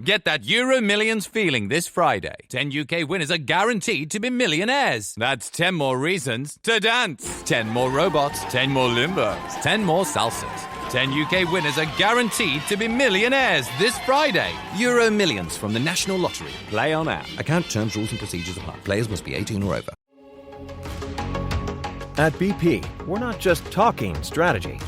Get that Euro Millions feeling this Friday. 10 UK winners are guaranteed to be millionaires. That's 10 more reasons to dance. 10 more robots, 10 more Limbos, 10 more salsas. 10 UK winners are guaranteed to be millionaires this Friday. Euro Millions from the National Lottery. Play on app. Account terms, rules and procedures apply. Players must be 18 or over. At BP, we're not just talking strategy.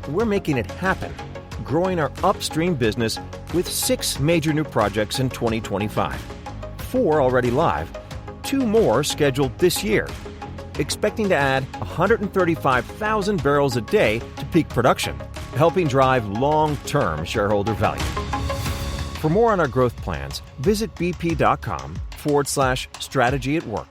We're making it happen. Growing our upstream business with 6 major new projects in 2025. 4 already live, 2 more scheduled this year. Expecting to add 135,000 barrels a day to peak production, helping drive long-term shareholder value. For more on our growth plans, visit bp.com/strategy at work.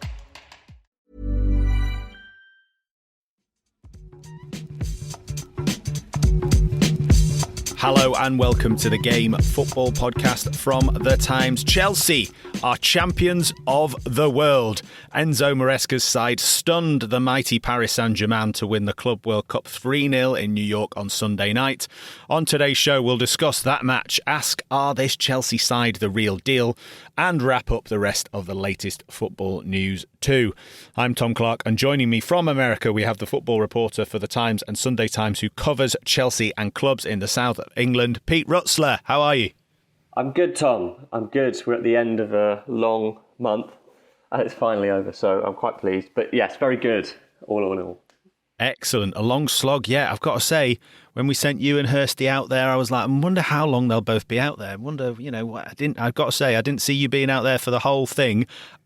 Hello and welcome to the Game Football Podcast from The Times. Chelsea are champions of the world. Enzo Maresca's side stunned the mighty Paris Saint-Germain to win the Club World Cup 3-0 in New York on Sunday night. On today's show, we'll discuss that match, ask are this Chelsea side the real deal, and wrap up the rest of the latest football news too. I'm Tom Clarke, and joining me from America, we have the football reporter for The Times and Sunday Times who covers Chelsea and clubs in the south of England, Pete Rutzler. How are you? I'm good, Tom. I'm good. We're at the end of a long month and it's finally over, so I'm quite pleased. But yes, very good, all in all. Excellent. A long slog, yeah. I've got to say, when we sent you and Hursty out there, I was like, I wonder how long they'll both be out there. I wonder, I've got to say, I didn't see you being out there for the whole thing.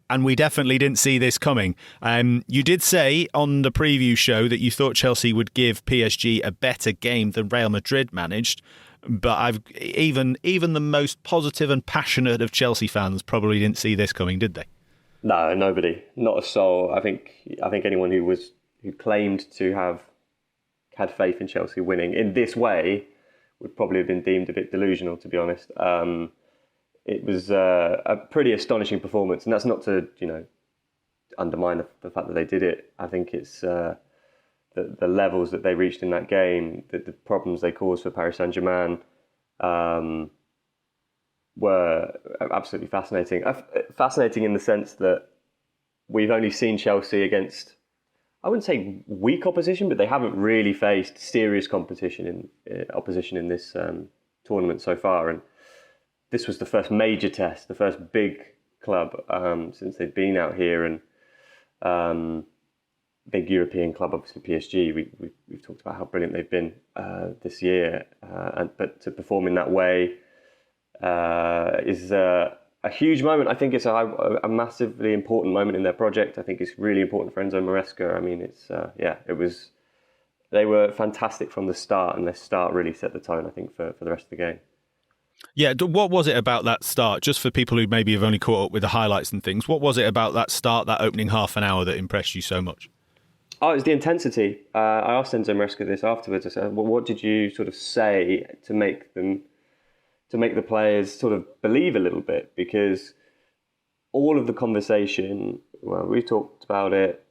And we definitely didn't see this coming. You did say on the preview show that you thought Chelsea would give PSG a better game than Real Madrid managed. But even the most positive and passionate of Chelsea fans probably didn't see this coming, did they? No, nobody, not a soul. I think anyone who claimed to have had faith in Chelsea winning in this way would probably have been deemed a bit delusional, to be honest. It was a pretty astonishing performance, and that's not to undermine the fact that they did it. I think it's the levels that they reached in that game, the problems they caused for Paris Saint-Germain were absolutely fascinating. Fascinating in the sense that we've only seen Chelsea against, I wouldn't say weak opposition, but they haven't really faced serious opposition in this tournament so far. And this was the first major test, the first big club since they've been out here, and big European club, obviously PSG. We've talked about how brilliant they've been this year, but to perform in that way is a huge moment. I think it's a massively important moment in their project. I think it's really important for Enzo Maresca. I mean, they were fantastic from the start, and their start really set the tone, I think, for the rest of the game. Yeah, what was it about that start? Just for people who maybe have only caught up with the highlights and things, what was it about that start, that opening half an hour, that impressed you so much? Oh, it was the intensity. I asked Enzo Maresca this afterwards. I said, well, what did you sort of say to make the players sort of believe a little bit? Because all of the conversation, well, we talked about it,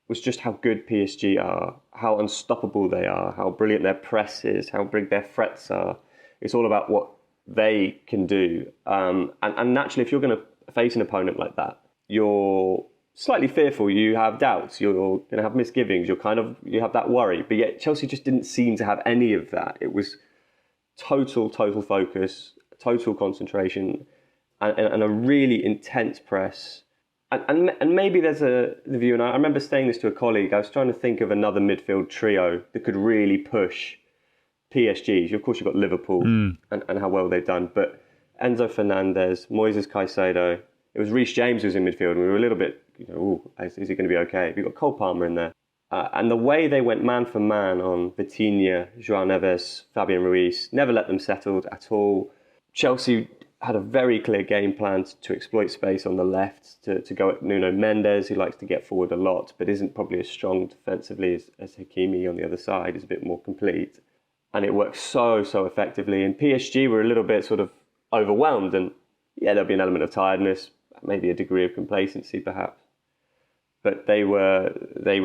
was just how good PSG are, how unstoppable they are, how brilliant their press is, how big their threats are. It's all about what they can do. And naturally, if you're going to face an opponent like that, you're slightly fearful, you have doubts, you're going to have misgivings, you have that worry. But yet Chelsea just didn't seem to have any of that. It was total focus, total concentration, and a really intense press. And maybe there's the view, and I remember saying this to a colleague, I was trying to think of another midfield trio that could really push PSG. Of course, you've got Liverpool and how well they've done, but Enzo Fernandez, Moises Caicedo, it was Reece James who was in midfield, and we were a little bit, is he going to be okay? We've got Cole Palmer in there. And the way they went man for man on Vitinha, João Neves, Fabian Ruiz, never let them settle at all. Chelsea had a very clear game plan to exploit space on the left, to go at Nuno Mendes, who likes to get forward a lot, but isn't probably as strong defensively as Hakimi on the other side, is a bit more complete. And it worked so effectively. And PSG were a little bit sort of overwhelmed, and yeah, there'll be an element of tiredness, maybe a degree of complacency perhaps. But they were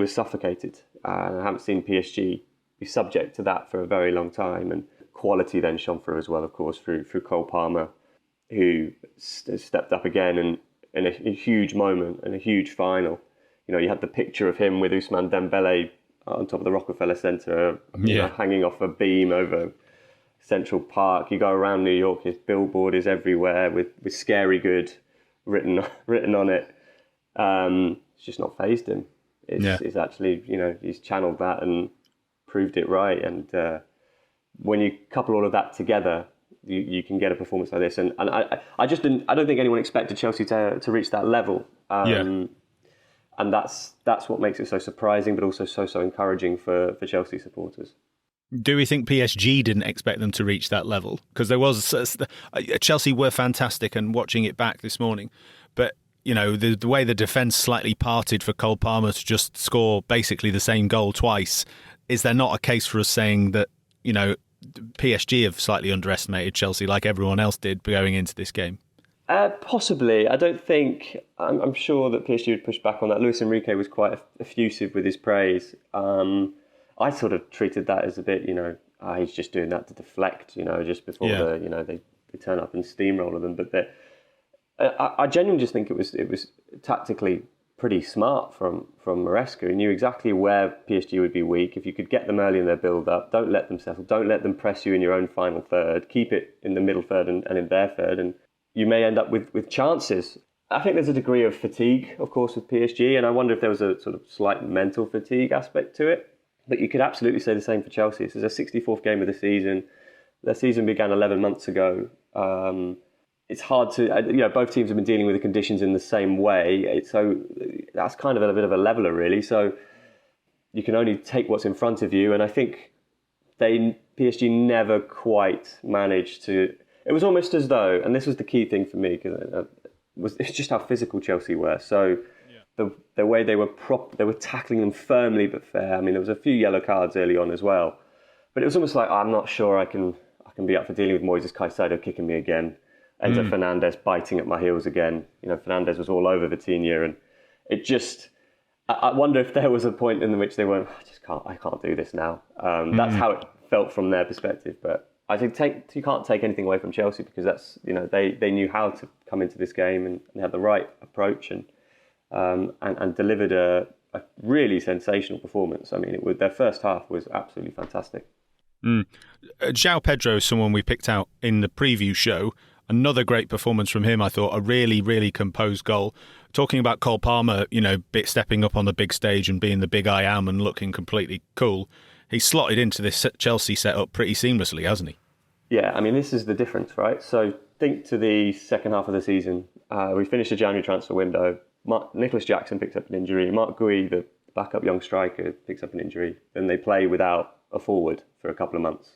suffocated. I haven't seen PSG be subject to that for a very long time. And quality then shone through as well, of course, through Cole Palmer. who stepped up again and in a huge moment and a huge final. You know, you had the picture of him with Ousmane Dembele on top of the Rockefeller Center, you know, hanging off a beam over Central Park. You go around New York, his billboard is everywhere with "Scary Good" written on it. It's just not fazed him. It's actually, you know, he's channeled that and proved it right. And when you couple all of that together, you can get a performance like this. And I don't think anyone expected Chelsea to reach that level. And that's what makes it so surprising, but also so encouraging for Chelsea supporters. Do we think PSG didn't expect them to reach that level? Because there was Chelsea were fantastic, and watching it back this morning, but you know the way the defence slightly parted for Cole Palmer to just score basically the same goal twice. Is there not a case for us saying that, you know, PSG have slightly underestimated Chelsea like everyone else did going into this game? Possibly. I don't think... I'm sure that PSG would push back on that. Luis Enrique was quite effusive with his praise. I sort of treated that as a bit, you know, he's just doing that to deflect, you know, just before they turn up and steamroller them. But I genuinely just think it was tactically pretty smart from Maresca. He knew exactly where PSG would be weak. If you could get them early in their build-up, don't let them settle, don't let them press you in your own final third, keep it in the middle third and in their third, and you may end up with chances. I think there's a degree of fatigue, of course, with PSG, and I wonder if there was a sort of slight mental fatigue aspect to it. But you could absolutely say the same for Chelsea. This is their 64th game of the season. Their season began 11 months ago. It's hard to, you know, both teams have been dealing with the conditions in the same way. So that's kind of a bit of a leveler, really. So you can only take what's in front of you. And I think PSG never quite managed to. It was almost as though, and this was the key thing for me, because it's just how physical Chelsea were. So the way they were they were tackling them firmly but fair. I mean, there was a few yellow cards early on as well, but it was almost like, I'm not sure I can be up for dealing with Moises Caicedo kicking me again. Enzo Fernandez biting at my heels again. You know, Fernandez was all over Vitinha, and it just. I wonder if there was a point in which they went, I can't do this now. That's how it felt from their perspective. But I think you can't take anything away from Chelsea, because that's, you know, they knew how to come into this game and had the right approach and delivered a really sensational performance. I mean, their first half was absolutely fantastic. João Pedro is someone we picked out in the preview show. Another great performance from him, I thought. A really, really composed goal. Talking about Cole Palmer, you know, stepping up on the big stage and being the big I am and looking completely cool. He's slotted into this Chelsea setup pretty seamlessly, hasn't he? Yeah, I mean, this is the difference, right? So think to the second half of the season. We finished the January transfer window. Nicholas Jackson picked up an injury. Mark Gui, the backup young striker, picks up an injury. Then they play without a forward for a couple of months.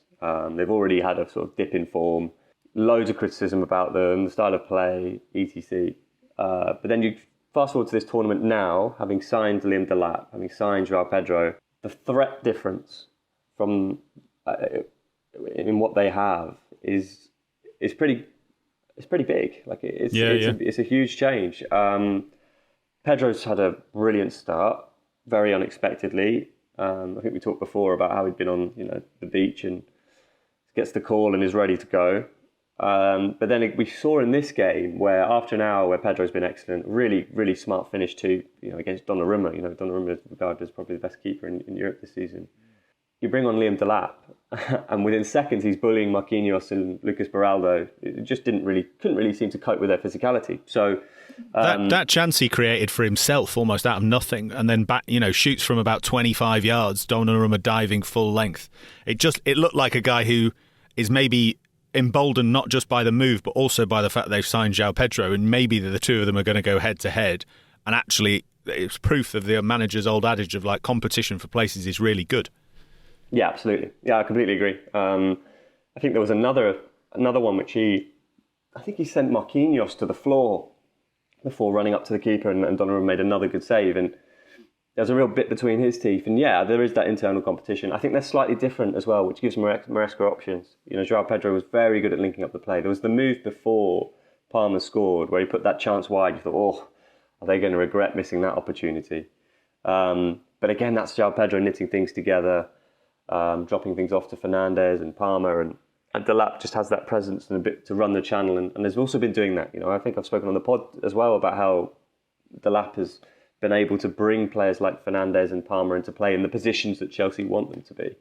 They've already had a sort of dip in form. Loads of criticism about them, the style of play, etc. But then you fast forward to this tournament now, having signed Liam Delap, having signed João Pedro. The threat difference from in what they have is pretty big. Like it's a huge change. Pedro's had a brilliant start, very unexpectedly. I think we talked before about how he'd been on, you know, the beach and gets the call and is ready to go. But then we saw in this game where after an hour where Pedro's been excellent, really, really smart finish too, you know, against Donnarumma. You know, Donnarumma is regarded as probably the best keeper in Europe this season. You bring on Liam Delap, and within seconds he's bullying Marquinhos and Lucas Beraldo. It just couldn't really seem to cope with their physicality. So that chance he created for himself almost out of nothing, and then back, you know, shoots from about 25 yards. Donnarumma diving full length. It looked like a guy who is maybe emboldened not just by the move, but also by the fact they've signed João Pedro, and maybe the two of them are going to go head to head. And actually, it's proof of the manager's old adage of like competition for places is really good. Yeah, absolutely. Yeah, I completely agree. I think there was another one which I think he sent Marquinhos to the floor before running up to the keeper, and Donnarumma made another good save. And there's a real bit between his teeth. And yeah, there is that internal competition. I think they're slightly different as well, which gives Maresca options. You know, João Pedro was very good at linking up the play. There was the move before Palmer scored where he put that chance wide. You thought, are they going to regret missing that opportunity? But again, that's João Pedro knitting things together, dropping things off to Fernandez and Palmer. And And Delap just has that presence and a bit to run the channel, and has also been doing that. I think I've spoken on the pod as well about how Delap has been able to bring players like Fernandes and Palmer into play in the positions that Chelsea want them to be,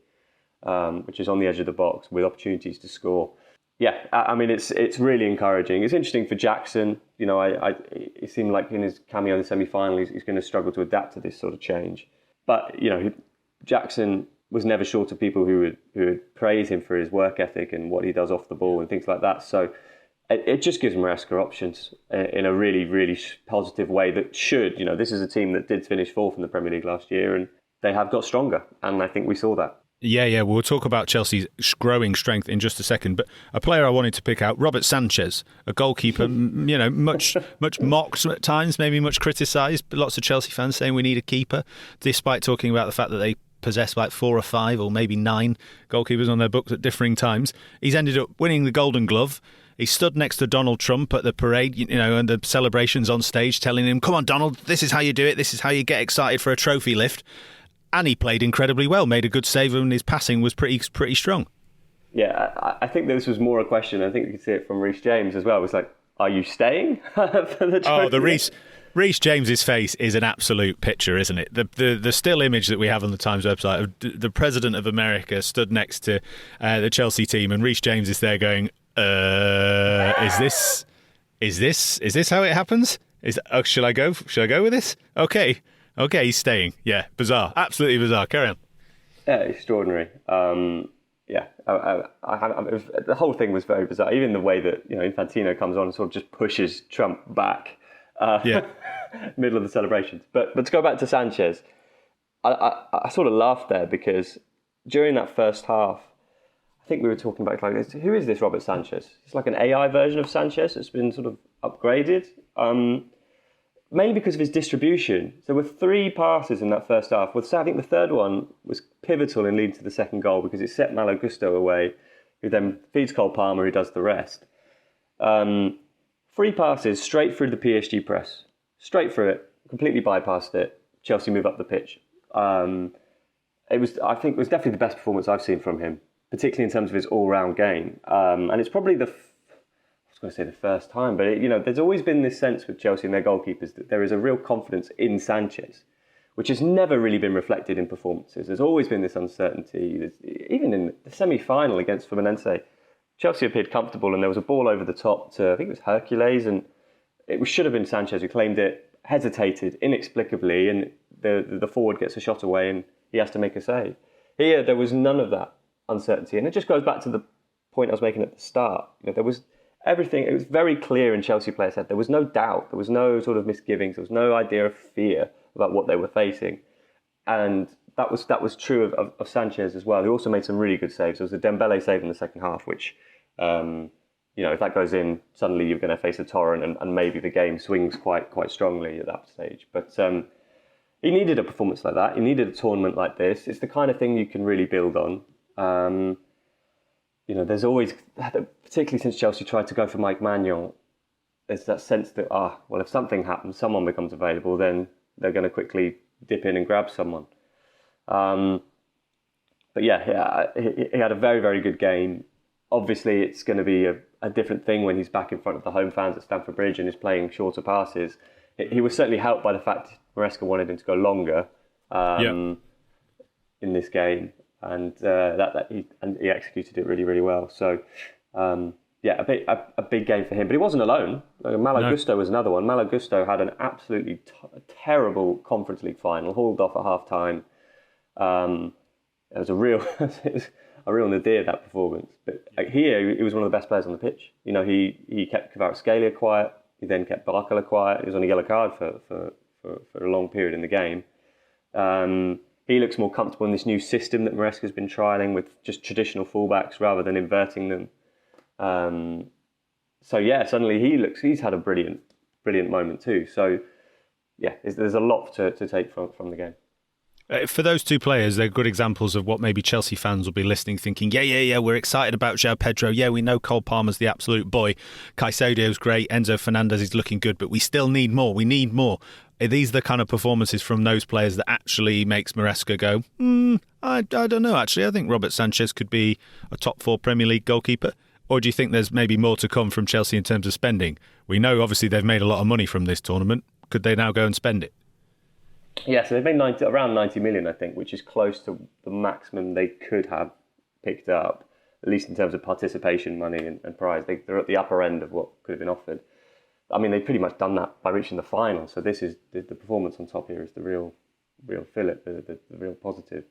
which is on the edge of the box with opportunities to score. Yeah, I mean, it's really encouraging. It's interesting for Jackson. It seemed like in his cameo in the semi-final, he's going to struggle to adapt to this sort of change. But, Jackson was never short of people who would praise him for his work ethic and what he does off the ball and things like that. So it just gives Maresca options in a really, really positive way that should, this is a team that did finish fourth in the Premier League last year, and they have got stronger. And I think we saw that. Yeah, we'll talk about Chelsea's growing strength in just a second. But a player I wanted to pick out, Robert Sanchez, a goalkeeper, much mocked at times, maybe much criticised. But lots of Chelsea fans saying we need a keeper, despite talking about the fact that they possess like 4 or 5 or maybe 9 goalkeepers on their books at differing times. He's ended up winning the Golden Glove. He stood next to Donald Trump at the parade, and the celebrations on stage, telling him, "Come on, Donald, this is how you do it. This is how you get excited for a trophy lift." And he played incredibly well, made a good save, and his passing was pretty strong. Yeah, I think this was more a question. I think you could see it from Reece James as well. It was like, are you staying for the trophy? Oh, the Reece James's face is an absolute picture, isn't it? The still image that we have on the Times website of the President of America stood next to the Chelsea team, and Reece James is there going, is this how it happens? Shall I go with this? Okay, he's staying. Yeah, bizarre. Absolutely bizarre. Carry on. Yeah, extraordinary. The whole thing was very bizarre. Even the way that Infantino comes on and sort of just pushes Trump back, middle of the celebrations. But to go back to Sanchez, I sort of laughed there because during that first half, I think we were talking about like this. Who is this Robert Sanchez? It's like an AI version of Sanchez that's been sort of upgraded. Mainly because of his distribution. So there were 3 passes in that first half. I think the third one was pivotal in leading to the second goal because it set Malo Gusto away, who then feeds Cole Palmer, who does the rest. 3 passes straight through the PSG press. Straight through it, completely bypassed it. Chelsea move up the pitch. I think it was definitely the best performance I've seen from him, particularly in terms of his all-round game. And it's probably the first time, but there's always been this sense with Chelsea and their goalkeepers that there is a real confidence in Sanchez, which has never really been reflected in performances. There's always been this uncertainty. Even in the semi-final against Fluminense, Chelsea appeared comfortable, and there was a ball over the top to, I think it was Hercules, and it should have been Sanchez who claimed it, hesitated inexplicably, and the forward gets a shot away, and he has to make a save. Here, there was none of that uncertainty, and it just goes back to the point I was making at the start. There was everything, it was very clear in Chelsea players' head. There was no doubt. There was no sort of misgivings. There was no idea of fear about what they were facing. And that was true of Sanchez as well. He also made some really good saves. There was a Dembele save in the second half, which, if that goes in, suddenly you're going to face a torrent and maybe the game swings quite strongly at that stage. But he needed a performance like that. He needed a tournament like this. It's the kind of thing you can really build on. There's always, particularly since Chelsea tried to go for Mike Maignan, there's that sense that, if something happens, someone becomes available, then they're going to quickly dip in and grab someone. But yeah, he had a very, very good game. Obviously, it's going to be a different thing when he's back in front of the home fans at Stamford Bridge and is playing shorter passes. He was certainly helped by the fact Maresca wanted him to go longer in this game. And he executed it really, really well. So, a big game for him. But he wasn't alone. Malo Gusto was another one. Malo Gusto had an absolutely terrible Conference League final, hauled off at half-time. It was a real nadir, that performance. But here, he was one of the best players on the pitch. He kept Kvaratskhelia quiet. He then kept Barcola quiet. He was on a yellow card for a long period in the game. He looks more comfortable in this new system that Maresca's been trialling with just traditional fullbacks rather than inverting them. Suddenly he's had a brilliant moment too. So, yeah, there's a lot to take from the game. For those two players, they're good examples of what maybe Chelsea fans will be listening, thinking, yeah, we're excited about João Pedro. Yeah, we know Cole Palmer's the absolute boy. Caicedo's great. Enzo Fernandez is looking good, but we still need more. We need more. Are these the kind of performances from those players that actually makes Maresca go, I don't know, actually. I think Robert Sanchez could be a top 4 Premier League goalkeeper. Or do you think there's maybe more to come from Chelsea in terms of spending? We know, obviously, they've made a lot of money from this tournament. Could they now go and spend it? Yeah, so they've made around 90 million, I think, which is close to the maximum they could have picked up, at least in terms of participation money and prize. They're at the upper end of what could have been offered. I mean, they've pretty much done that by reaching the final. So this is the performance on top here is the real fillet, the real positive.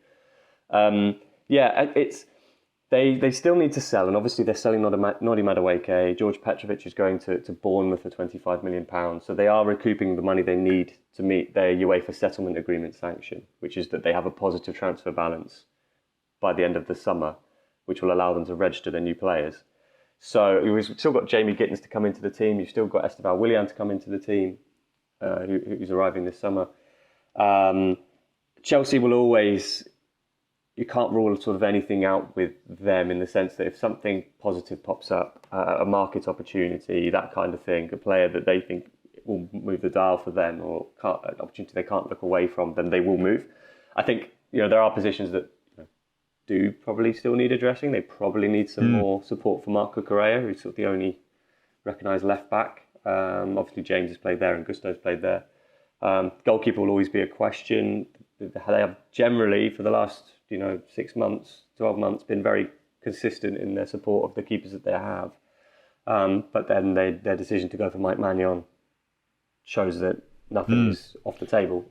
They still need to sell, and obviously they're selling Nodi Madueke. George Petrovic is going to Bournemouth for £25 million. So they are recouping the money they need to meet their UEFA settlement agreement sanction, which is that they have a positive transfer balance by the end of the summer, which will allow them to register their new players. So we've still got Jamie Gittins to come into the team. You've still got Esteban Willian to come into the team, who's arriving this summer. Chelsea will always... You can't rule sort of anything out with them in the sense that if something positive pops up, a market opportunity, that kind of thing, a player that they think will move the dial for them or an opportunity they can't look away from, then they will move. I think there are positions that do probably still need addressing. They probably need some more support for Marco Correa, who's sort of the only recognised left back. Obviously, James has played there and Gusto's played there. Goalkeeper will always be a question. They have generally, for the last 6 months, 12 months, been very consistent in their support of the keepers that they have. But then their decision to go for Mike Maignan shows that nothing is off the table.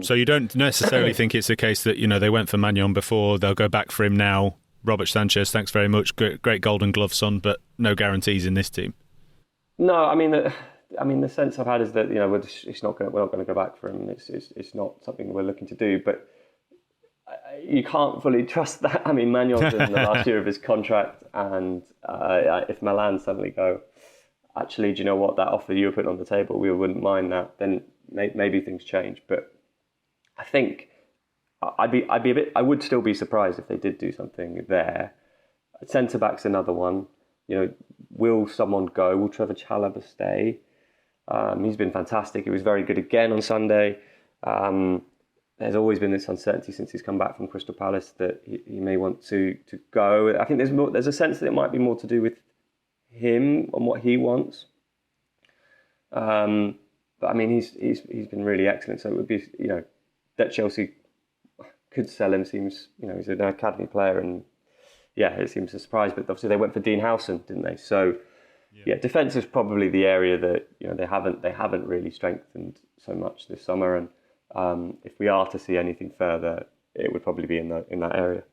So you don't necessarily think it's a case that, they went for Maignan before, they'll go back for him now. Robert Sanchez, thanks very much. Great Golden Glove son, but no guarantees in this team. No, I mean, the sense I've had is that, we're not going to go back for him. It's not something we're looking to do, but you can't fully trust that. I mean, Magnan's in the last year of his contract, and if Milan suddenly go, actually, do you know what, that offer you were putting on the table, we wouldn't mind that, then maybe things change. But I think I would still be surprised if they did do something there. Centre back's another one. Will someone go? Will Trevor Chalobah stay? He's been fantastic. He was very good again on Sunday. There's always been this uncertainty since he's come back from Crystal Palace that he may want to go. I think there's a sense that it might be more to do with him and what he wants. But I mean, he's been really excellent. So it would be that Chelsea could sell him seems he's an academy player, and it seems a surprise. But obviously they went for Dean Howson, didn't they? So defence is probably the area that they haven't really strengthened so much this summer. And if we are to see anything further, it would probably be in that area.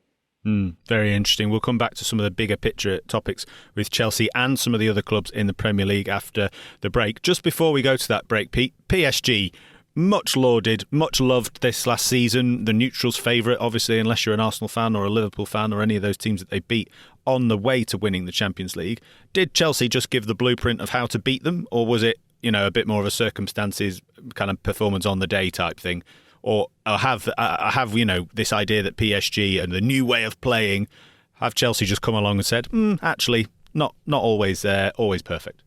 Very interesting. We'll come back to some of the bigger picture topics with Chelsea and some of the other clubs in the Premier League after the break. Just before we go to that break, Pete, PSG, much lauded, much loved this last season. The neutrals' favourite, obviously, unless you're an Arsenal fan or a Liverpool fan or any of those teams that they beat on the way to winning the Champions League. Did Chelsea just give the blueprint of how to beat them, or was it a bit more of a circumstances kind of performance on the day type thing? Or I have this idea that PSG and the new way of playing, have Chelsea just come along and said, actually, not always perfect?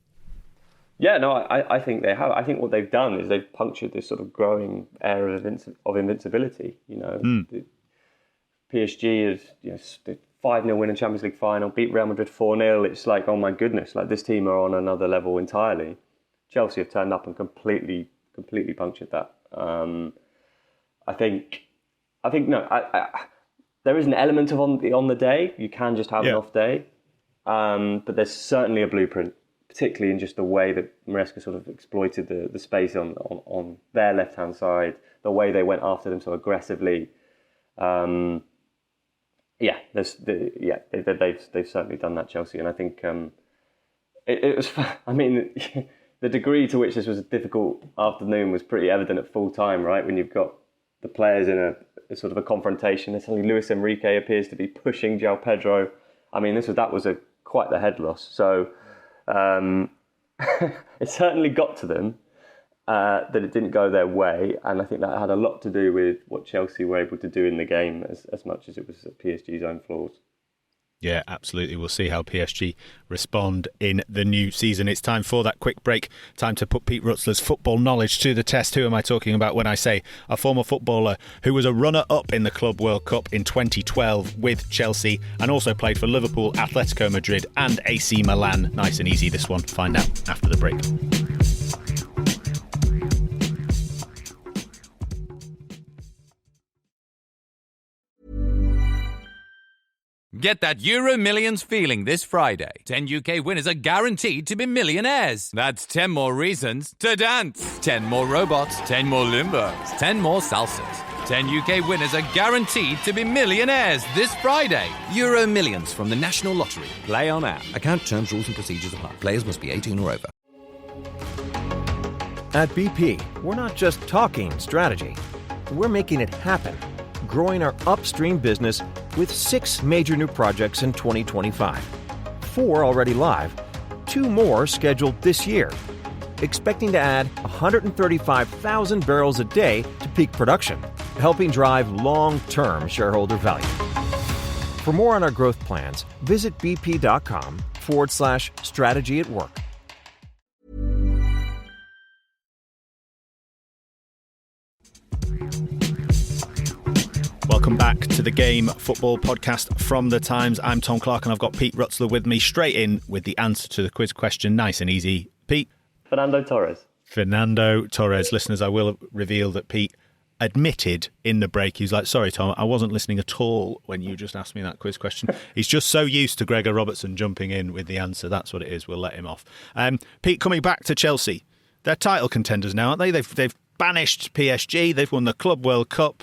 Yeah, no, I think they have. I think what they've done is they've punctured this sort of growing air of invincibility. The PSG is 5-0 win in Champions League final, beat Real Madrid 4-0. It's like, oh my goodness, like this team are on another level entirely. Chelsea have turned up and completely punctured that. I think there is an element of on the day. You can just have an off day, but there's certainly a blueprint, particularly in just the way that Maresca sort of exploited the space on their left hand side, the way they went after them so aggressively. They've certainly done that, Chelsea, and I think it was. I mean. The degree to which this was a difficult afternoon was pretty evident at full time, right? When you've got the players in a sort of a confrontation, and suddenly Luis Enrique appears to be pushing João Pedro. I mean, that was quite the head loss. So it certainly got to them, that it didn't go their way, and I think that had a lot to do with what Chelsea were able to do in the game as much as it was PSG's own flaws. Yeah, absolutely. We'll see how PSG respond in the new season. It's time for that quick break. Time to put Pete Rutzler's football knowledge to the test. Who am I talking about when I say a former footballer who was a runner-up in the Club World Cup in 2012 with Chelsea and also played for Liverpool, Atletico Madrid and AC Milan? Nice and easy, this one. Find out after the break. Get that Euro Millions feeling this Friday. 10 UK winners are guaranteed to be millionaires. That's 10 more reasons to dance. 10 more robots, 10 more Limburgs, 10 more salsas. 10 UK winners are guaranteed to be millionaires this Friday. Euro Millions from the National Lottery. Play on app. Account terms, rules and procedures apply. Players must be 18 or over. At BP, we're not just talking strategy. We're making it happen. Growing our upstream business with 6 major new projects in 2025. 4 already live, 2 more scheduled this year. Expecting to add 135,000 barrels a day to peak production, helping drive long-term shareholder value. For more on our growth plans, visit bp.com/strategy at work. Welcome back to the Game Football Podcast from The Times. I'm Tom Clarke and I've got Pete Rutzler with me, straight in with the answer to the quiz question. Nice and easy. Pete? Fernando Torres. Listeners, I will reveal that Pete admitted in the break, he was like, sorry Tom, I wasn't listening at all when you just asked me that quiz question. He's just so used to Gregor Robertson jumping in with the answer. That's what it is. We'll let him off. Pete, coming back to Chelsea, they're title contenders now, aren't they? They've banished PSG. They've won the Club World Cup.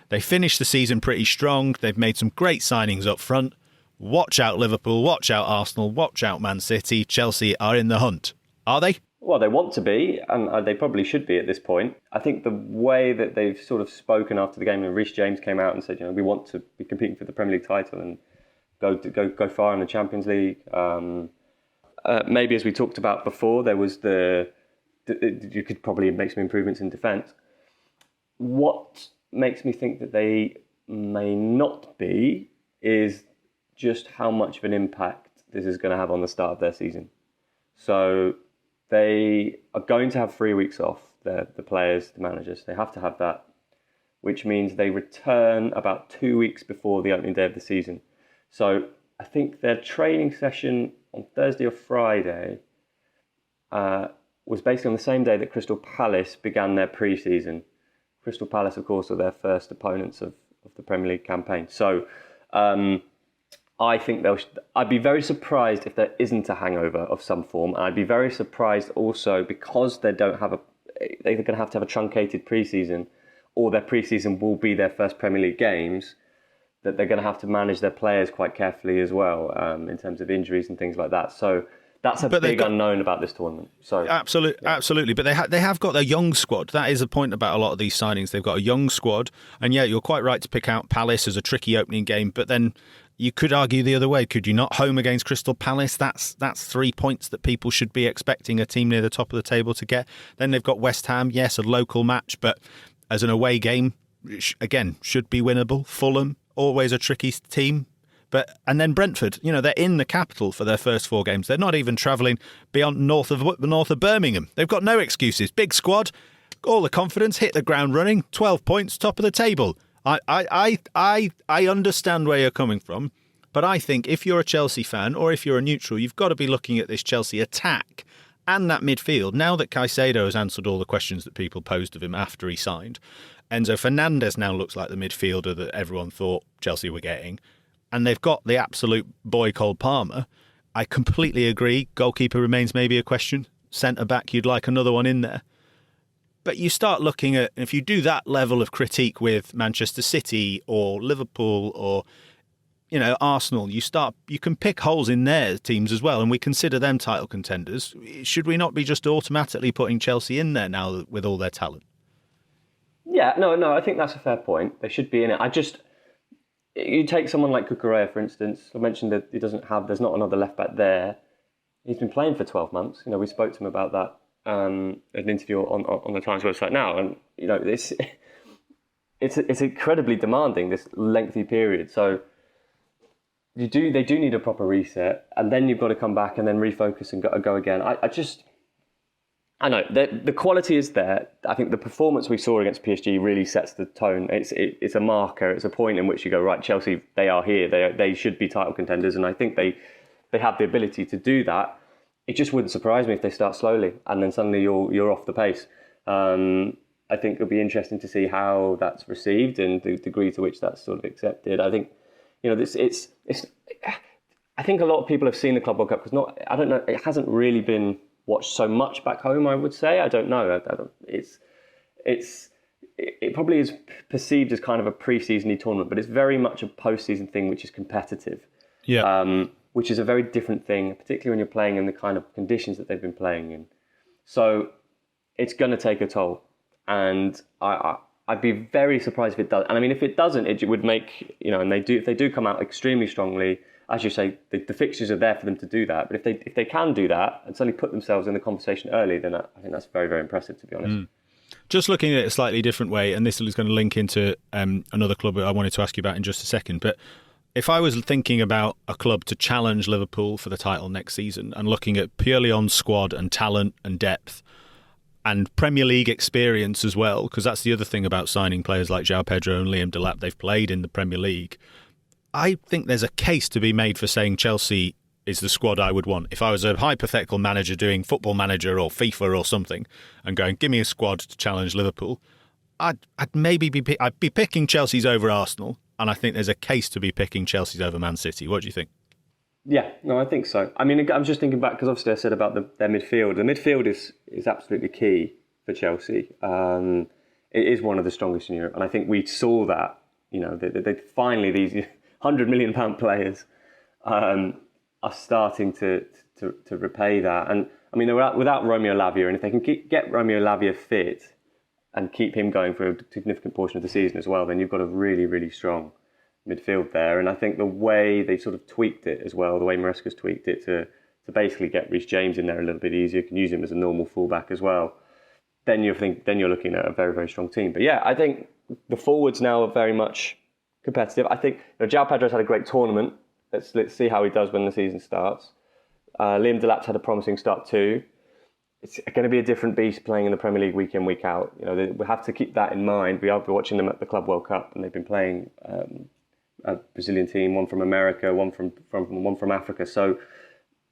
They finished the season pretty strong. They've made some great signings up front. Watch out Liverpool, watch out Arsenal, watch out Man City. Chelsea are in the hunt. Are they? Well, they want to be, and they probably should be at this point. I think the way that they've sort of spoken after the game, and Reece James came out and said, we want to be competing for the Premier League title and go far in the Champions League. Maybe as we talked about before, there was you could probably make some improvements in defence. What makes me think that they may not be is just how much of an impact this is going to have on the start of their season. So they are going to have 3 weeks off, the players, the managers. They have to have that, which means they return about 2 weeks before the opening day of the season. So I think their training session on Thursday or Friday was basically on the same day that Crystal Palace began their pre-season. Crystal Palace, of course, are their first opponents of the Premier League campaign. So I think I'd be very surprised if there isn't a hangover of some form. And I'd be very surprised also because they're going to have a truncated pre-season, or their pre-season will be their first Premier League games, that they're going to have to manage their players quite carefully as well in terms of injuries and things like that. So that's a big unknown about this tournament. So absolutely. But they have got a young squad. That is a point about a lot of these signings. They've got a young squad, and yeah, you're quite right to pick out Palace as a tricky opening game. But then you could argue the other way. Could you not? Home against Crystal Palace, that's 3 points that people should be expecting a team near the top of the table to get. Then they've got West Ham, yes, a local match, but as an away game, again, should be winnable. Fulham, always a tricky team. And then Brentford, they're in the capital for their first 4 games. They're not even travelling beyond north of Birmingham. They've got no excuses. Big squad, all the confidence, hit the ground running, 12 points, top of the table. I understand where you're coming from, but I think if you're a Chelsea fan or if you're a neutral, you've got to be looking at this Chelsea attack and that midfield. Now that Caicedo has answered all the questions that people posed of him after he signed, Enzo Fernandez now looks like the midfielder that everyone thought Chelsea were getting. And they've got the absolute boy Cole Palmer. I completely agree. Goalkeeper remains maybe a question. Centre-back, you'd like another one in there. But you start looking at, if you do that level of critique with Manchester City or Liverpool or, Arsenal, you can pick holes in their teams as well, and we consider them title contenders. Should we not be just automatically putting Chelsea in there now with all their talent? Yeah, no, I think that's a fair point. They should be in it. You take someone like Cucurella, for instance. I mentioned that there's not another left back there. He's been playing for 12 months. We spoke to him about that an interview on the Times website now, and it's incredibly demanding, this lengthy period. So they do need a proper reset, and then you've got to come back and then refocus and go again. I know the quality is there. I think the performance we saw against PSG really sets the tone. It's a marker. It's a point in which you go, right, Chelsea, they are here. They should be title contenders, and I think they have the ability to do that. It just wouldn't surprise me if they start slowly and then suddenly you're off the pace. I think it'll be interesting to see how that's received and the degree to which that's sort of accepted. I think I think a lot of people have seen the Club World Cup because I don't know, it hasn't really been watched so much back home, I would say. I don't know. It probably is perceived as kind of a pre-season-y tournament, but it's very much a post-season thing which is competitive. Yeah. Which is a very different thing, particularly when you're playing in the kind of conditions that they've been playing in. So it's going to take a toll. And I'd be very surprised if it does. And I mean, if it doesn't, it would make, and if they do come out extremely strongly, as you say, the fixtures are there for them to do that. But if they can do that and suddenly put themselves in the conversation early, then I think that's very, very impressive, to be honest. Just looking at it a slightly different way, and this is going to link into another club I wanted to ask you about in just a second, but if I was thinking about a club to challenge Liverpool for the title next season and looking at purely on squad and talent and depth and Premier League experience as well, because that's the other thing about signing players like João Pedro and Liam Delap, they've played in the Premier League. I think there's a case to be made for saying Chelsea is the squad I would want. If I was a hypothetical manager doing Football Manager or FIFA or something and going, give me a squad to challenge Liverpool, I'd be picking Chelsea's over Arsenal. And I think there's a case to be picking Chelsea's over Man City. What do you think? Yeah, no, I think so. I mean, I'm just thinking back, because obviously I said about their midfield. The midfield is absolutely key for Chelsea. It is one of the strongest in Europe. And I think we saw that, they finally, these £100 million players are starting to repay that. And I mean, without Romeo Lavia, and if they can get Romeo Lavia fit and keep him going for a significant portion of the season as well, then you've got a really, really strong midfield there. And I think the way they sort of tweaked it as well, the way Maresca's tweaked it to basically get Reece James in there a little bit easier, can use him as a normal fullback as well, then you're looking at a very, very strong team. But yeah, I think the forwards now are very much competitive. I think João Pedro's had a great tournament. Let's see how he does when the season starts. Liam Delap's had a promising start too. It's going to be a different beast playing in the Premier League week in, week out. We have to keep that in mind. We are watching them at the Club World Cup, and they've been playing a Brazilian team, one from America, one from Africa. So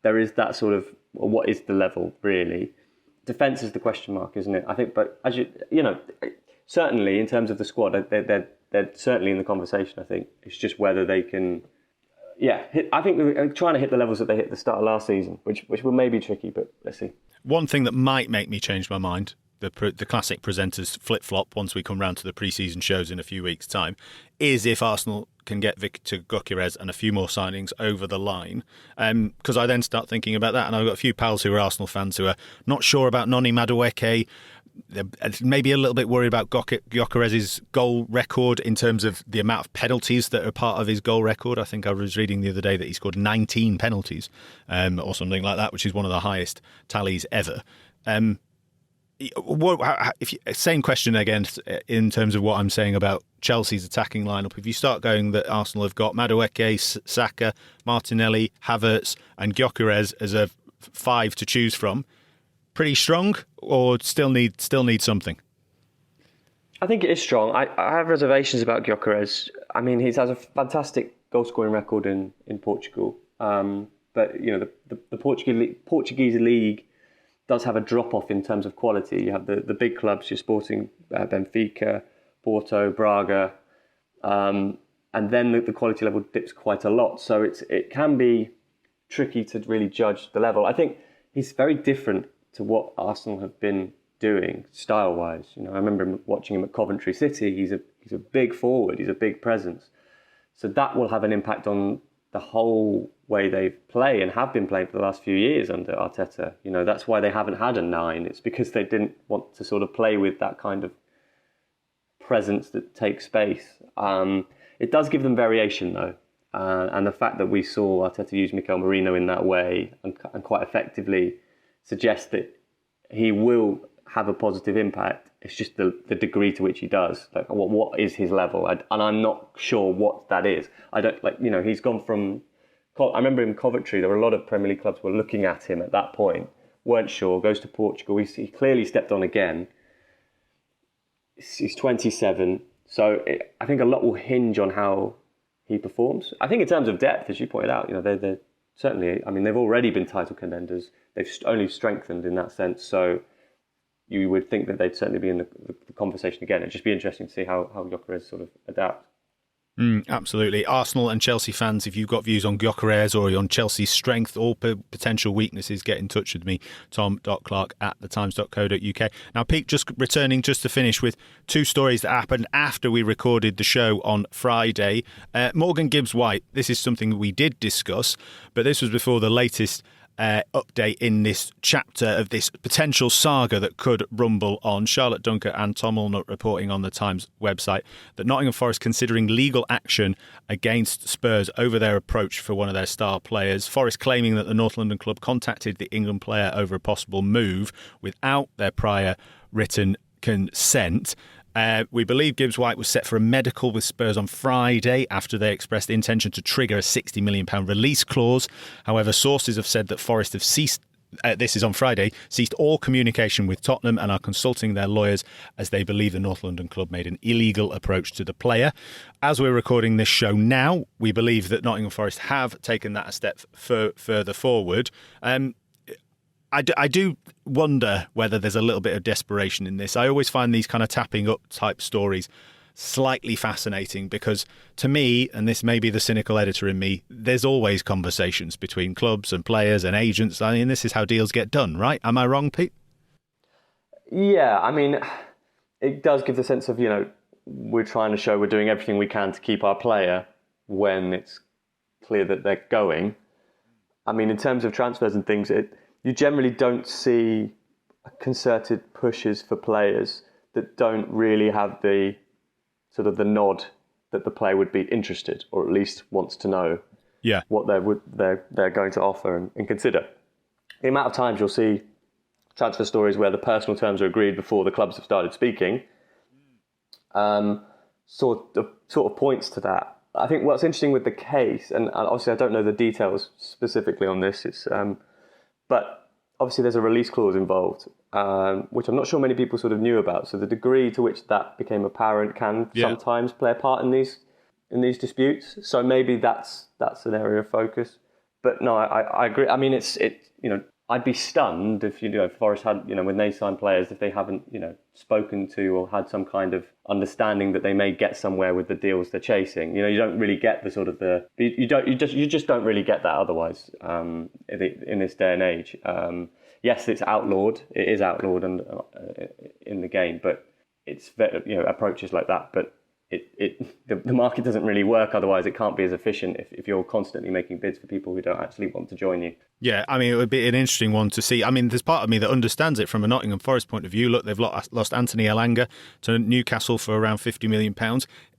there is that sort of, what is the level really? Defence is the question mark, isn't it? I think, but as certainly in terms of the squad, they're certainly in the conversation. I think it's just whether they can. Yeah, I think they're trying to hit the levels that they hit at the start of last season, which will maybe tricky, but let's see. One thing that might make me change my mind, the classic presenters flip-flop once we come round to the pre-season shows in a few weeks' time, is if Arsenal can get Victor Gyökeres and a few more signings over the line. Because I then start thinking about that, and I've got a few pals who are Arsenal fans who are not sure about Noni Madueke. They're maybe a little bit worried about Gyökeres' goal record in terms of the amount of penalties that are part of his goal record. I think I was reading the other day that he scored 19 penalties or something like that, which is one of the highest tallies ever. Same question again in terms of what I'm saying about Chelsea's attacking lineup. If you start going that Arsenal have got Madueke, Saka, Martinelli, Havertz and Gyökeres as a 5 to choose from, pretty strong, or still need something? I think it is strong. I have reservations about Gyökeres. I mean, he has a fantastic goal-scoring record in Portugal. But, the Portuguese league does have a drop-off in terms of quality. You have the big clubs, you're Sporting, Benfica, Porto, Braga, and then the quality level dips quite a lot. So it can be tricky to really judge the level. I think he's very different to what Arsenal have been doing style-wise. I remember watching him at Coventry City. He's a big forward. He's a big presence. So that will have an impact on the whole way they play and have been playing for the last few years under Arteta. That's why they haven't had a 9. It's because they didn't want to sort of play with that kind of presence that takes space. It does give them variation though. And the fact that we saw Arteta use Mikel Merino in that way and quite effectively suggests that he will have a positive impact. It's just the degree to which he does. Like, what is his level? And I'm not sure what that is. I don't he's gone from. I remember in Coventry, there were a lot of Premier League clubs were looking at him at that point, weren't sure. Goes to Portugal. He clearly stepped on again. He's 27, so I think a lot will hinge on how he performs. I think in terms of depth, as you pointed out, they're certainly. I mean, they've already been title contenders. They've only strengthened in that sense. So you would think that they'd certainly be in the conversation again. It'd just be interesting to see how Gyökeres sort of adapt. Absolutely. Arsenal and Chelsea fans, if you've got views on Gyökeres or on Chelsea's strength or potential weaknesses, get in touch with me, tom.clarke@thetimes.co.uk. Now, Pete, just returning just to finish with two stories that happened after we recorded the show on Friday. Morgan Gibbs-White, this is something we did discuss, but this was before the latest update in this chapter of this potential saga that could rumble on. Charlotte Dunker and Tom Allnutt reporting on the Times website that Nottingham Forest considering legal action against Spurs over their approach for one of their star players. Forest claiming that the North London club contacted the England player over a possible move without their prior written consent. We believe Gibbs-White was set for a medical with Spurs on Friday after they expressed the intention to trigger a £60 million release clause. However, sources have said that Forest have ceased, this is on Friday, ceased all communication with Tottenham and are consulting their lawyers as they believe the North London club made an illegal approach to the player. As we're recording this show now, we believe that Nottingham Forest have taken that a step further forward. I do wonder whether there's a little bit of desperation in this. I always find these kind of tapping up type stories slightly fascinating because to me, and this may be the cynical editor in me, there's always conversations between clubs and players and agents. I mean, this is how deals get done, right? Am I wrong, Pete? Yeah, I mean, it does give the sense of, we're trying to show we're doing everything we can to keep our player when it's clear that they're going. I mean, in terms of transfers and things, you generally don't see concerted pushes for players that don't really have the sort of the nod that the player would be interested, or at least wants to know what they're going to offer and consider. The amount of times you'll see transfer stories where the personal terms are agreed before the clubs have started speaking, sort of points to that. I think what's interesting with the case, and obviously I don't know the details specifically on this, but obviously there's a release clause involved, which I'm not sure many people sort of knew about. So the degree to which that became apparent can sometimes play a part in these disputes. So maybe that's an area of focus. But no, I agree. I mean, I'd be stunned if Forest had, when they sign players, if they haven't, spoken to or had some kind of understanding that they may get somewhere with the deals they're chasing. You don't really get the sort of you just don't really get that otherwise in this day and age. Yes, it's outlawed. It is outlawed in the game, but it's approaches like that. But the market doesn't really work otherwise. It can't be as efficient if you're constantly making bids for people who don't actually want to join you. Yeah, I mean, it would be an interesting one to see. I mean, there's part of me that understands it from a Nottingham Forest point of view. Look, they've lost Anthony Elanga to Newcastle for around £50 million.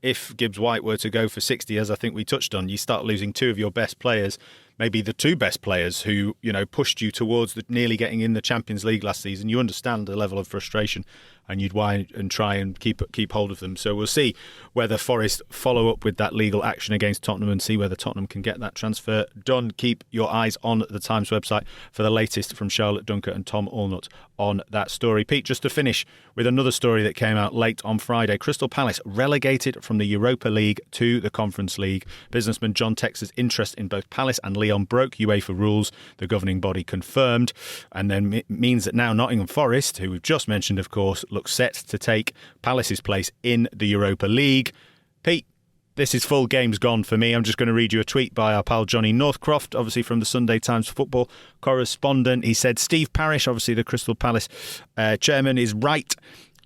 If Gibbs-White were to go for 60, as I think we touched on, you start losing two of your best players, maybe the two best players who, pushed you towards nearly getting in the Champions League last season. You understand the level of frustration and you'd whine and try and keep hold of them. So we'll see whether Forest follow up with that legal action against Tottenham and see whether Tottenham can get that transfer done. Keep your eyes on the Times website for the latest from Charlotte Dunker and Tom Allnutt on that story. Pete, just to finish with another story that came out late on Friday. Crystal Palace relegated from the Europa League to the Conference League. Businessman John Texer's interest in both Palace and Lyon broke UEFA rules, the governing body confirmed, and then means that now Nottingham Forest, who we've just mentioned, of course, looks set to take Palace's place in the Europa League. Pete, this is full games gone for me. I'm just going to read you a tweet by our pal Johnny Northcroft, obviously from the Sunday Times football correspondent. He said, Steve Parish, obviously the Crystal Palace chairman, is right.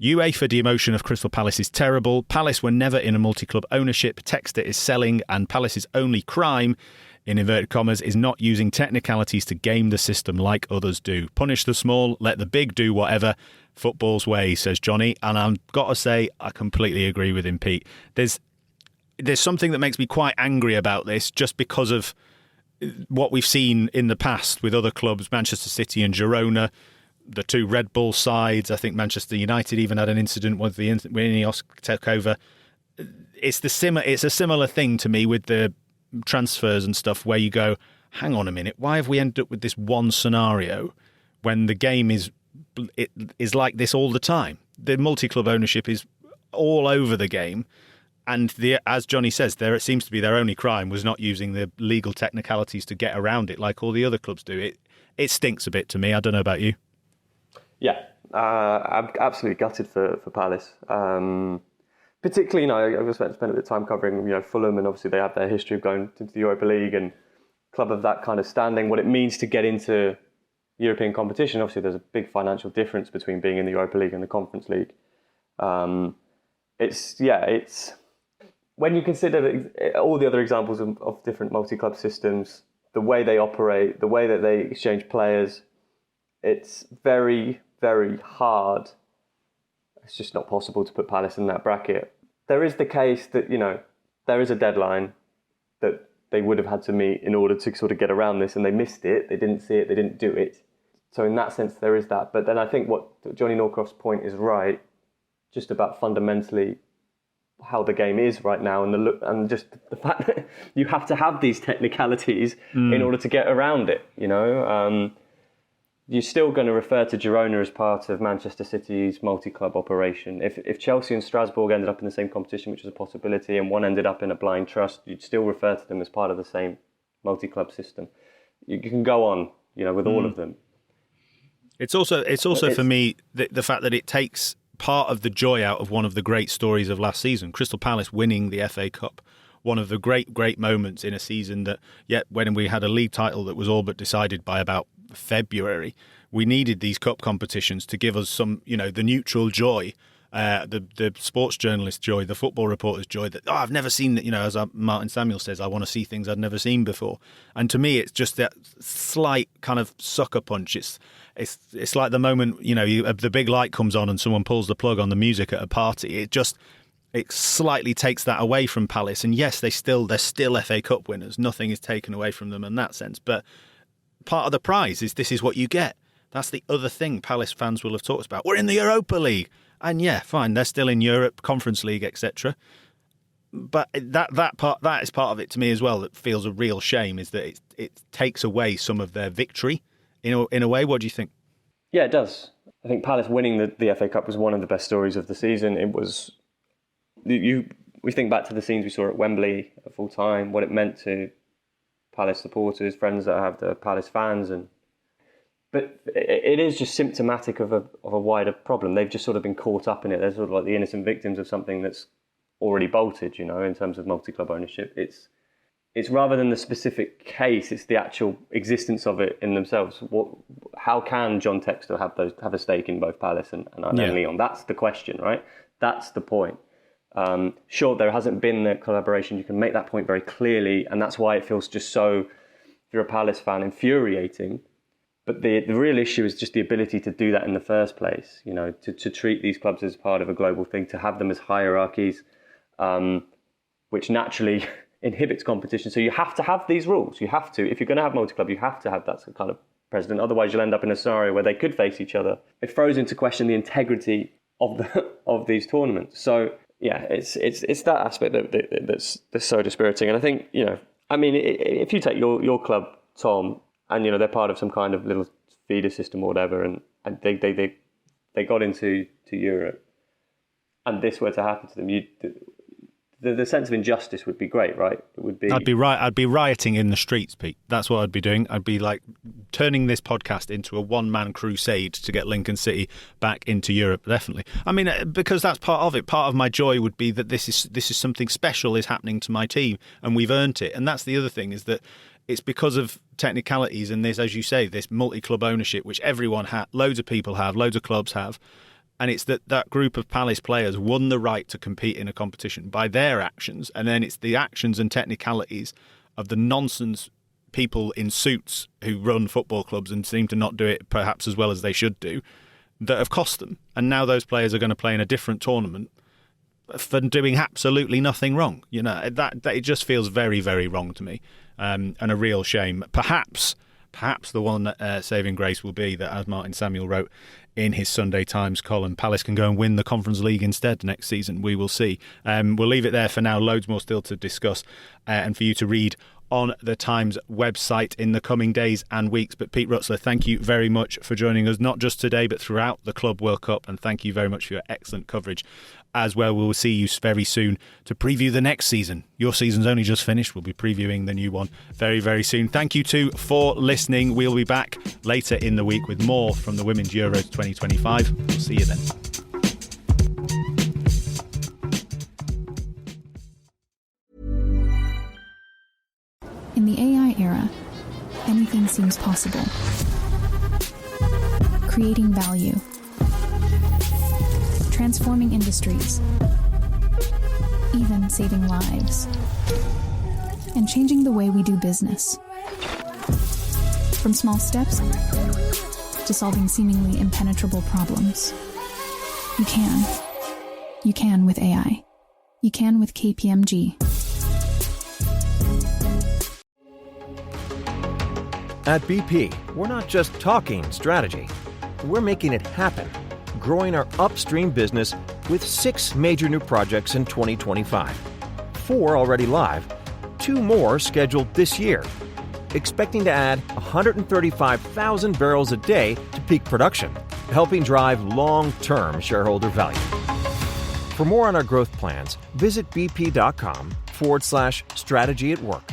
UEFA demotion of Crystal Palace is terrible. Palace were never in a multi-club ownership. Textor is selling, and Palace's only crime, in inverted commas, is not using technicalities to game the system like others do. Punish the small, let the big do whatever. Football's way, says Johnny. And I've got to say, I completely agree with him, Pete. There's something that makes me quite angry about this just because of what we've seen in the past with other clubs, Manchester City and Girona, the two Red Bull sides. I think Manchester United even had an incident when Ineos took over. It's a similar thing to me with the transfers and stuff, where you go, hang on a minute, why have we ended up with this one scenario when the game is like this all the time? The multi-club ownership is all over the game, and as Johnny says, it seems to be their only crime was not using the legal technicalities to get around it like all the other clubs do. It stinks a bit to me. I don't know about you. Yeah, I'm absolutely gutted for Palace. Particularly, I spent a bit of time covering, Fulham, and obviously they have their history of going into the Europa League, and club of that kind of standing, what it means to get into European competition. Obviously, there's a big financial difference between being in the Europa League and the Conference League. It's when you consider all the other examples of different multi-club systems, the way they operate, the way that they exchange players, it's very, very hard. It's just not possible to put Palace in that bracket. There is the case that, there is a deadline that they would have had to meet in order to sort of get around this, and they missed it. They didn't see it. They didn't do it. So in that sense, there is that. But then I think what Johnny Norcroft's point is right, just about fundamentally how the game is right now, and just the fact that you have to have these technicalities in order to get around it. You're still going to refer to Girona as part of Manchester City's multi-club operation. If Chelsea and Strasbourg ended up in the same competition, which is a possibility, and one ended up in a blind trust, you'd still refer to them as part of the same multi-club system. You can go on, with all of them. It's also for me the fact that it takes part of the joy out of one of the great stories of last season, Crystal Palace winning the FA Cup. One of the great moments in a season that, when we had a league title that was all but decided by about February, we needed these cup competitions to give us some, the neutral joy, the sports journalist joy, the football reporter's joy that, I've never seen that, as Martin Samuel says, I want to see things I'd never seen before. And to me, it's just that slight kind of sucker punch. It's like the moment, the big light comes on and someone pulls the plug on the music at a party. It slightly takes that away from Palace. And yes, they're still FA Cup winners. Nothing is taken away from them in that sense. But part of the prize is this is what you get. That's the other thing Palace fans will have talked about. We're in the Europa League. And fine, they're still in Europe, Conference League, etc. But that is part of it to me as well that feels a real shame, is that it takes away some of their victory in a way. What do you think? Yeah, it does. I think Palace winning the FA Cup was one of the best stories of the season. It was... We think back to the scenes we saw at Wembley at full time, what it meant to Palace supporters, friends that have the Palace fans, but it is just symptomatic of a wider problem. They've just sort of been caught up in it. They're sort of like the innocent victims of something that's already bolted, in terms of multi-club ownership. It's rather than the specific case, it's the actual existence of it in themselves. How can John Textor have a stake in both Palace and Leon? That's the question, right? That's the point. Sure, there hasn't been the collaboration. You can make that point very clearly, and that's why it feels just so, if you're a Palace fan, infuriating. But the real issue is just the ability to do that in the first place, to treat these clubs as part of a global thing, to have them as hierarchies, which naturally inhibits competition. So you have to have these rules. You have to, if you're going to have multi-club, you have to have that kind of president. Otherwise, you'll end up in a scenario where they could face each other. It throws into question the integrity of these tournaments. So yeah, it's that aspect that's so dispiriting. And I think, if you take your club, Tom, and they're part of some kind of little feeder system or whatever, and they got into Europe, and this were to happen to them, the sense of injustice would be great, right? It would be. I'd be rioting in the streets, Pete. That's what I'd be doing. I'd be like turning this podcast into a one-man crusade to get Lincoln City back into Europe. Definitely. I mean, because that's part of it. Part of my joy would be that this is something special is happening to my team, and we've earned it. And that's the other thing, is that it's because of technicalities and this, as you say, this multi-club ownership, which everyone loads of people have, loads of clubs have. And it's that group of Palace players won the right to compete in a competition by their actions. And then it's the actions and technicalities of the nonsense people in suits who run football clubs and seem to not do it perhaps as well as they should do that have cost them. And now those players are going to play in a different tournament for doing absolutely nothing wrong. That it just feels very, very wrong to me, and a real shame. Perhaps Perhaps the one saving grace will be that, as Martin Samuel wrote in his Sunday Times column, Palace can go and win the Conference League instead next season. We will see. We'll leave it there for now. Loads more still to discuss and for you to read on the Times website in the coming days and weeks. But Pete Rutzler, thank you very much for joining us, not just today, but throughout the Club World Cup. And thank you very much for your excellent coverage as well. We will see you very soon to preview the next season. Your season's only just finished. We'll be previewing the new one very, very soon. Thank you too for listening. We'll be back later in the week with more from the Women's Euros 2025. We'll see you then. In the AI era, anything seems possible. Creating value, transforming industries, even saving lives, and changing the way we do business. From small steps to solving seemingly impenetrable problems. You can with AI. You can with KPMG. At BP, we're not just talking strategy. We're making it happen, growing our upstream business with 6 major new projects in 2025. 4 already live, 2 more scheduled this year, expecting to add 135,000 barrels a day to peak production, helping drive long-term shareholder value. For more on our growth plans, visit bp.com/strategy at work.